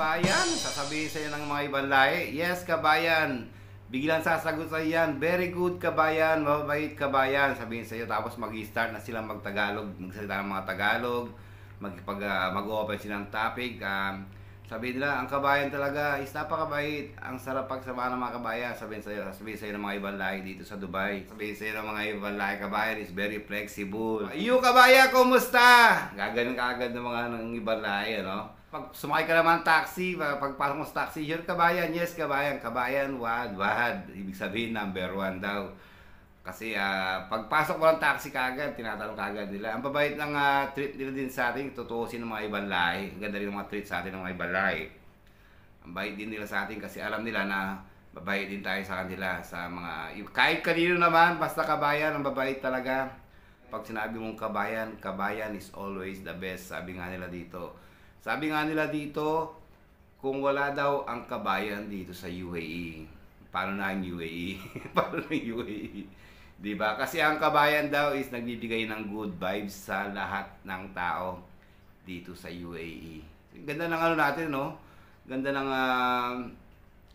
kabayan, sasabihin sa'yo ng mga ibang lahi, yes kabayan, biglang sasagot sa'yo yan, very good kabayan, mababait kabayan, sabihin sa'yo, tapos mag-start na silang mag-Tagalog, magsalita ng mga Tagalog, mag-open silang topic, sabihin nila, ang kabayan talaga is napakabait, ang sarap pagsama ng mga kabayan, sabihin sa'yo ng mga ibang lahi dito sa Dubai, sabihin sa'yo ng mga ibang lahi, kabayan is very flexible. Iyo kabayan, kumusta? Gaganon ka agad ng mga ng ibang lahi, ano? Pag sumakay ka naman taxi, pagpasok mo sa taxi, here kabayan, yes kabayan, kabayan, wad, ibig sabihin number 1 daw. Kasi pagpasok mo ng taxi kagad, tinatanong kagad nila. Ang babait ng treat nila din sa atin, tutuusin ng mga ibang lahi. Ang ganda rin ng mga treat sa atin ng mga ibang lahi. Ang bait din nila sa atin kasi alam nila na babait din tayo sa kanila. Sa mga, kahit kanino naman, basta kabayan, ang babait talaga. Pag sinabi mong kabayan, kabayan is always the best. Sabi nga nila dito. Sabi nga nila dito, kung wala daw ang kabayan dito sa UAE, paano na ang UAE? Paano na ang UAE? Diba? Kasi ang kabayan daw is nagbibigay ng good vibes sa lahat ng tao dito sa UAE. Ganda ng ano natin, no? Ganda ng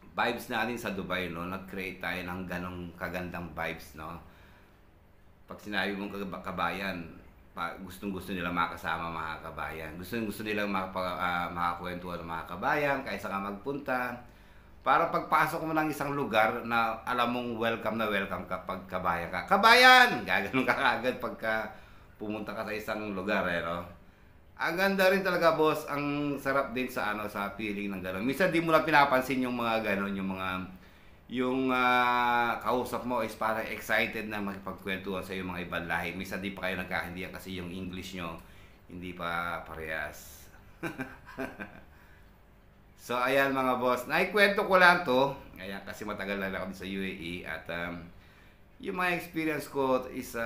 vibes natin sa Dubai, no? Nag-create tayo ng ganong kagandang vibes, no? Pag sinabi mong kabayan, gustong-gusto nila makasama mga kabayan. Gusto nila makakwentuhan ng mga kabayan, kaysa ka magpunta. Para pagpasok mo ng isang lugar na alam mong welcome na welcome kapag kabayan ka. Kabayan! Gaganon ka kagad pagka pumunta ka sa isang lugar, eh, no? Ang ganda rin talaga, boss. Ang sarap din sa sa feeling ng gano'n. Minsan di mo na pinapansin yung mga gano'n, yung kausap mo is parang excited na makipagkwentuhan sa yung mga ibang lahi. Minsan di pa kayo nagkaintindihan kasi yung English nyo hindi pa parehas. So ayan mga boss, naikwento ko lang to. Ayan, kasi matagal na ako sa UAE at yung mga experience ko is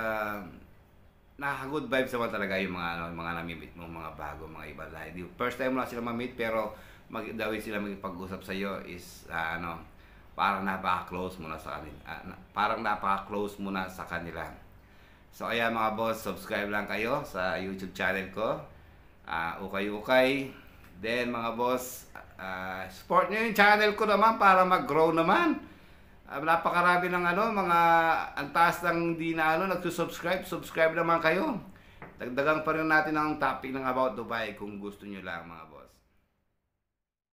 nakaka-good vibes naman talaga yung mga nami-meet mo, mga bago, mga ibang lahi. First time mo lang sila ma-meet pero dawin sila magpag-usap sa iyo is parang napaka-close mo na sa kanila. So ayan mga boss, subscribe lang kayo sa YouTube channel ko. Ukay-ukay. Then mga boss, support nyo yung channel ko naman para mag-grow naman. Napakarami ng mga antas ng di na nagsusubscribe. Subscribe naman kayo. Dagdagan pa rin natin ang topic ng About Dubai kung gusto nyo lang mga boss.